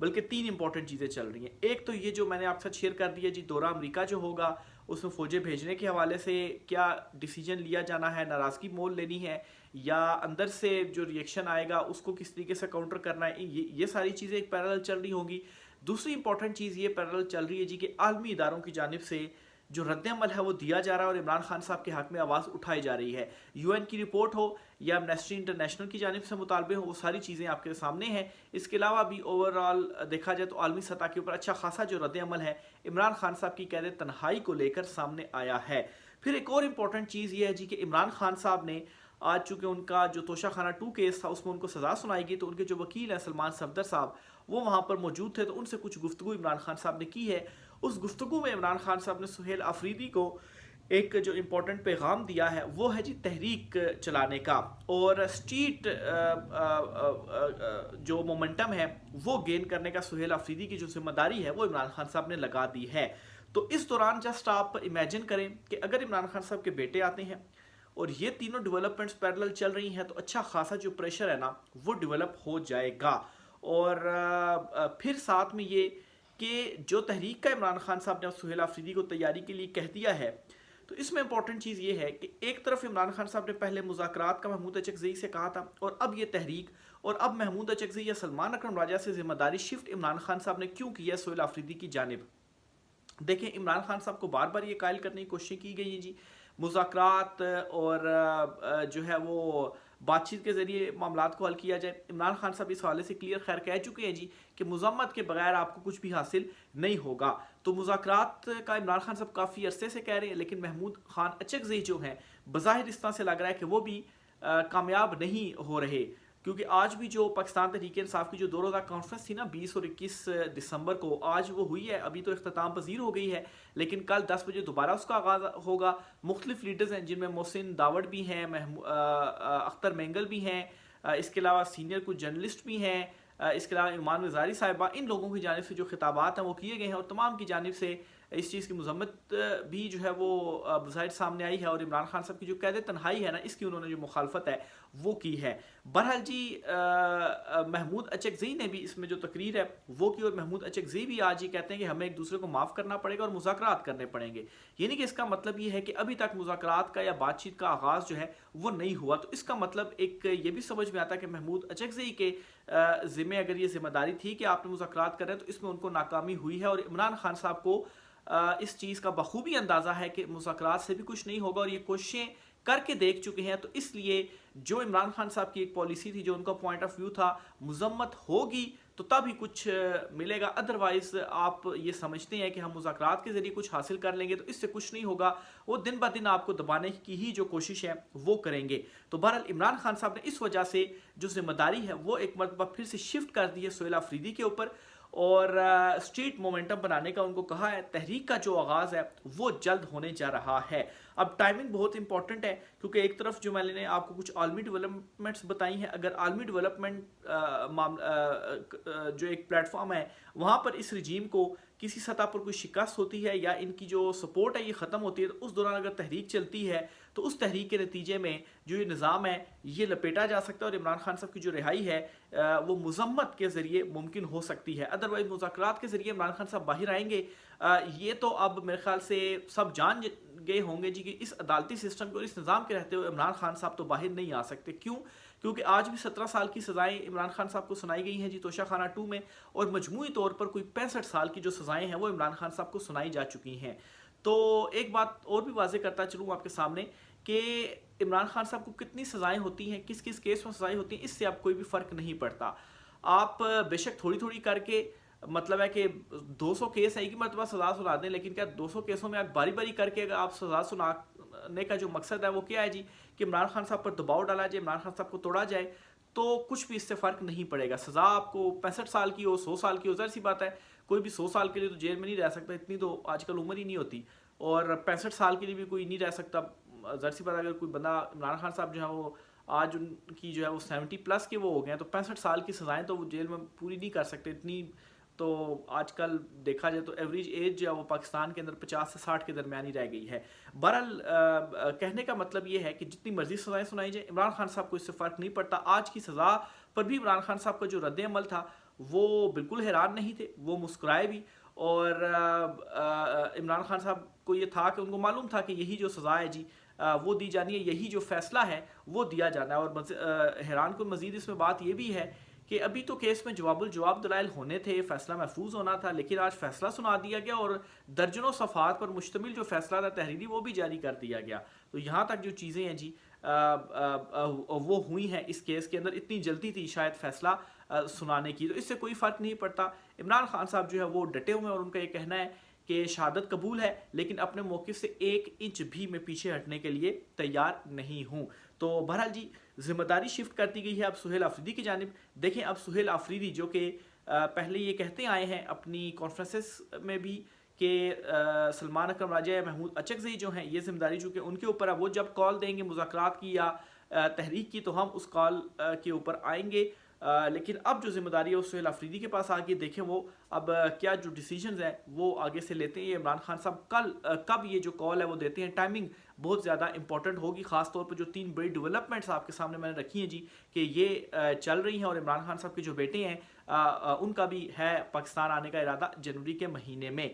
بلکہ 3 امپورٹنٹ چیزیں چل رہی ہیں. ایک تو یہ جو میں نے آپ کے ساتھ شیئر کر دیا جی، دورہ امریکہ جو ہوگا اس میں فوجیں بھیجنے کے حوالے سے کیا ڈیسیجن لیا جانا ہے، ناراضگی مول لینی ہے یا اندر سے جو ریئیکشن آئے گا اس کو کس طریقے سے کاؤنٹر کرنا ہے، یہ ساری چیزیں ایک پیرالل چل رہی ہوں گی. دوسری امپورٹنٹ چیز یہ پیرالل چل رہی ہے جی کہ عالمی اداروں کی جانب سے جو رد عمل ہے وہ دیا جا رہا ہے اور عمران خان صاحب کے حق میں آواز اٹھائی جا رہی ہے. یو این کی رپورٹ ہو یا امنیسٹی انٹرنیشنل کی جانب سے مطالبے ہوں، وہ ساری چیزیں آپ کے سامنے ہیں. اس کے علاوہ بھی اوورآل دیکھا جائے تو عالمی سطح کے اوپر اچھا خاصا جو رد عمل ہے عمران خان صاحب کی قید تنہائی کو لے کر سامنے آیا ہے. پھر ایک اور امپورٹنٹ چیز یہ ہے جی کہ عمران خان صاحب نے آج چونکہ ان کا جو توشہ خانہ 2 کیس تھا اس میں ان کو سزا سنائی گئی، تو ان کے جو وکیل ہیں سلمان صفدر صاحب وہ وہاں پر موجود تھے، تو ان سے کچھ گفتگو عمران خان صاحب نے کی ہے. اس گفتگو میں عمران خان صاحب نے سہیل آفریدی کو ایک جو امپورٹنٹ پیغام دیا ہے وہ ہے جی تحریک چلانے کا، اور اسٹریٹ جو مومنٹم ہے وہ گین کرنے کا سہیل آفریدی کی جو ذمہ داری ہے وہ عمران خان صاحب نے لگا دی ہے. تو اس دوران جسٹ آپ امیجن کریں کہ اگر عمران خان صاحب کے بیٹے آتے ہیں اور یہ تینوں ڈیولپمنٹس پیرلل چل رہی ہیں تو اچھا خاصا جو پریشر ہے نا وہ ڈیولپ ہو جائے گا. اور پھر ساتھ میں یہ کہ جو تحریک کا عمران خان صاحب نے سہیل آفریدی کو تیاری کے لیے کہہ دیا ہے، تو اس میں امپورٹنٹ چیز یہ ہے کہ ایک طرف عمران خان صاحب نے پہلے مذاکرات کا محمود اچکزئی سے کہا تھا، اور اب یہ تحریک، اور اب محمود اچکزئی یا سلمان اکرم راجہ سے ذمہ داری شفٹ عمران خان صاحب نے کیوں کی ہے سہیل آفریدی کی جانب. دیکھیں عمران خان صاحب کو بار بار یہ قائل کرنے کی کوشش کی گئی ہے جی مذاکرات اور جو ہے وہ بات چیت کے ذریعے معاملات کو حل کیا جائے. عمران خان صاحب اس حوالے سے کلیئر خیر کہہ چکے ہیں جی کہ مذمت کے بغیر آپ کو کچھ بھی حاصل نہیں ہوگا. تو مذاکرات کا عمران خان صاحب کافی عرصے سے کہہ رہے ہیں، لیکن محمود خان اچکزئی جو ہیں بظاہر اس طرح سے لگ رہا ہے کہ وہ بھی کامیاب نہیں ہو رہے، کیونکہ آج بھی جو پاکستان تحریک انصاف کی جو 2 روزہ کانفرنس تھی نا 20 اور 21 دسمبر کو، آج وہ ہوئی ہے، ابھی تو اختتام پذیر ہو گئی ہے، لیکن کل 10 بجے دوبارہ اس کا آغاز ہوگا. مختلف لیڈرز ہیں جن میں محسن داوڑ بھی ہیں، اختر مینگل بھی ہیں، اس کے علاوہ سینئر کچھ جرنلسٹ بھی ہیں، اس کے علاوہ ایمان وزاری صاحبہ، ان لوگوں کی جانب سے جو خطابات ہیں وہ کیے گئے ہیں اور تمام کی جانب سے اس چیز کی مذمت بھی جو ہے وہ بظاہر سامنے آئی ہے، اور عمران خان صاحب کی جو قید تنہائی ہے نا اس کی انہوں نے جو مخالفت ہے وہ کی ہے. بہرحال جی محمود اچکزئی نے بھی اس میں جو تقریر ہے وہ کی، اور محمود اچکزئی بھی آج یہ کہتے ہیں کہ ہمیں ایک دوسرے کو معاف کرنا پڑے گا اور مذاکرات کرنے پڑیں گے. یعنی کہ اس کا مطلب یہ ہے کہ ابھی تک مذاکرات کا یا بات چیت کا آغاز جو ہے وہ نہیں ہوا. تو اس کا مطلب ایک یہ بھی سمجھ میں آتا ہے کہ محمود اچکزئی کے ذمہ اگر یہ ذمہ داری تھی کہ آپ نے مذاکرات کر رہے ہیں تو اس میں ان کو ناکامی ہوئی ہے، اور عمران خان صاحب کو اس چیز کا بخوبی اندازہ ہے کہ مذاکرات سے بھی کچھ نہیں ہوگا، اور یہ کوششیں کر کے دیکھ چکے ہیں. تو اس لیے جو عمران خان صاحب کی ایک پالیسی تھی، جو ان کا پوائنٹ آف ویو تھا، مذمت ہوگی تو تب ہی کچھ ملے گا، ادروائز آپ یہ سمجھتے ہیں کہ ہم مذاکرات کے ذریعے کچھ حاصل کر لیں گے تو اس سے کچھ نہیں ہوگا، وہ دن بہ دن آپ کو دبانے کی ہی جو کوشش ہے وہ کریں گے. تو بہرحال عمران خان صاحب نے اس وجہ سے جو ذمہ داری ہے وہ ایک مرتبہ پھر سے شفٹ کر دی ہے سہیل آفریدی کے اوپر، اور اسٹریٹ مومنٹم بنانے کا ان کو کہا ہے. تحریک کا جو آغاز ہے وہ جلد ہونے جا رہا ہے. اب ٹائمنگ بہت امپورٹنٹ ہے، کیونکہ ایک طرف جو میں نے آپ کو کچھ عالمی ڈیولپمنٹس بتائی ہیں، اگر عالمی ڈیولپمنٹ جو ایک پلیٹ فارم ہے وہاں پر اس رجیم کو کسی سطح پر کوئی شکست ہوتی ہے یا ان کی جو سپورٹ ہے یہ ختم ہوتی ہے، تو اس دوران اگر تحریک چلتی ہے تو اس تحریک کے نتیجے میں جو یہ نظام ہے یہ لپیٹا جا سکتا ہے، اور عمران خان صاحب کی جو رہائی ہے وہ مذمت کے ذریعے ممکن ہو سکتی ہے. ادروائز مذاکرات کے ذریعے عمران خان صاحب باہر آئیں گے. یہ تو اب میرے خیال سے سب جان گئے ہوں گے جی کہ اس عدالتی سسٹم کو اور اس نظام کے رہتے ہوئے عمران خان صاحب تو باہر نہیں آ سکتے. کیوں؟ کیونکہ آج بھی 17 سال کی سزائیں عمران خان صاحب کو سنائی گئی ہیں جی توشہ خانہ 2 میں، اور مجموعی طور پر کوئی 65 سال کی جو سزائیں ہیں وہ عمران خان صاحب کو سنائی جا چکی ہیں. تو ایک بات اور بھی واضح کرتا چلوں آپ کے سامنے کہ عمران خان صاحب کو کتنی سزائیں ہوتی ہیں، کس کس کیس میں سزائیں ہوتی ہیں، اس سے اب کوئی بھی فرق نہیں پڑتا. آپ بے شک تھوڑی تھوڑی کر کے مطلب ہے کہ 200 کیس ہے ایک ہی مرتبہ سزا سنا دیں، لیکن کیا 200 کیسوں میں باری باری کر کے اگر آپ سزا سنانے کا جو مقصد ہے وہ کیا ہے جی کہ عمران خان صاحب پر دباؤ ڈالا جائے، عمران خان صاحب کو توڑا جائے، تو کچھ بھی اس سے فرق نہیں پڑے گا. سزا آپ کو 65 سال کی ہو، 100 سال کی ہو، ظاہر سی بات ہے کوئی بھی 100 سال کے لیے تو جیل میں نہیں رہ سکتا، اتنی تو آج کل عمر ہی نہیں ہوتی، اور 65 سال کے لیے بھی کوئی نہیں رہ سکتا. ظاہر سی بات ہے اگر کوئی بندہ عمران خان صاحب جو ہے وہ آج ان کی جو ہے وہ 70+ کے وہ ہو گئے ہیں، تو 65 سال کی سزائیں تو وہ جیل میں پوری نہیں کر سکتے اتنی. تو آج کل دیکھا جائے تو ایوریج ایج جو ہے وہ پاکستان کے اندر 50 سے 60 کے درمیان ہی رہ گئی ہے. بہرحال کہنے کا مطلب یہ ہے کہ جتنی مرضی سزائیں سنائی جائیں عمران خان صاحب کو اس سے فرق نہیں پڑتا. آج کی سزا پر بھی عمران خان صاحب کا جو رد عمل تھا وہ بالکل حیران نہیں تھے، وہ مسکرائے بھی، اور عمران خان صاحب کو یہ تھا کہ ان کو معلوم تھا کہ یہی جو سزا ہے جی وہ دی جانی ہے، یہی جو فیصلہ ہے وہ دیا جانا ہے۔ اور حیران کن مزید اس میں بات یہ بھی ہے کہ ابھی تو کیس میں جواب الجواب دلائل ہونے تھے، فیصلہ محفوظ ہونا تھا، لیکن آج فیصلہ سنا دیا گیا اور درجنوں صفحات پر مشتمل جو فیصلہ تھا تحریری وہ بھی جاری کر دیا گیا۔ تو یہاں تک جو چیزیں ہیں جی وہ ہوئی ہیں اس کیس کے اندر، اتنی جلدی تھی شاید فیصلہ سنانے کی، تو اس سے کوئی فرق نہیں پڑتا۔ عمران خان صاحب جو ہے وہ ڈٹے ہوئے ہیں اور ان کا یہ کہنا ہے کہ شہادت قبول ہے، لیکن اپنے موقف سے 1 انچ بھی میں پیچھے ہٹنے کے لیے تیار نہیں ہوں۔ تو بہرحال جی ذمہ داری شفٹ کر دی گئی ہے اب سہیل آفریدی کی جانب۔ دیکھیں اب سہیل آفریدی جو کہ پہلے یہ کہتے آئے ہیں اپنی کانفرنسز میں بھی کہ سلمان اکرم راجہ یا محمود اچکزئی جو ہیں یہ ذمہ داری چونکہ ان کے اوپر ہے، وہ جب کال دیں گے مذاکرات کی یا تحریک کی تو ہم اس کال کے اوپر آئیں گے، لیکن اب جو ذمہ داری ہے وہ سہیل آفریدی کے پاس آ گئی۔ دیکھیں وہ اب کیا جو ڈیسیجنز ہیں وہ آگے سے لیتے ہیں۔ یہ عمران خان صاحب کب یہ جو کال ہے وہ دیتے ہیں، ٹائمنگ بہت زیادہ امپورٹنٹ ہوگی، خاص طور پہ جو 3 بڑی ڈیولپمنٹس آپ کے سامنے میں نے رکھی ہیں جی کہ یہ چل رہی ہیں، اور عمران خان صاحب کے جو بیٹے ہیں ان کا بھی ہے پاکستان آنے کا ارادہ جنوری کے مہینے میں۔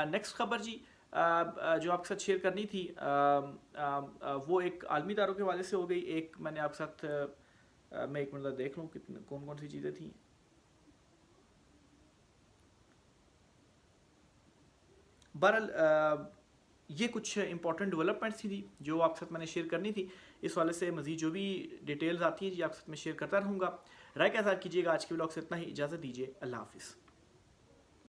نیکسٹ خبر جی جو آپ کے ساتھ شیئر کرنی تھی وہ ایک عالمی اداروں کے حوالے سے ہو گئی، ایک میں نے آپ کے ساتھ میں 1 منٹ دیکھ لوں کون کون سی چیزیں تھیں۔ بہرحال یہ کچھ امپورٹنٹ ڈیولپمنٹس تھی جو آپ کے ساتھ میں نے شیئر کرنی تھی، اس والے سے مزید جو بھی ڈیٹیلز آتی ہیں جی آپ کے ساتھ میں شیئر کرتا رہوں گا۔ رائے کے ساتھ کیجیے گا۔ آج کے ولاگ سے اتنا ہی، اجازت دیجیے، اللہ حافظ۔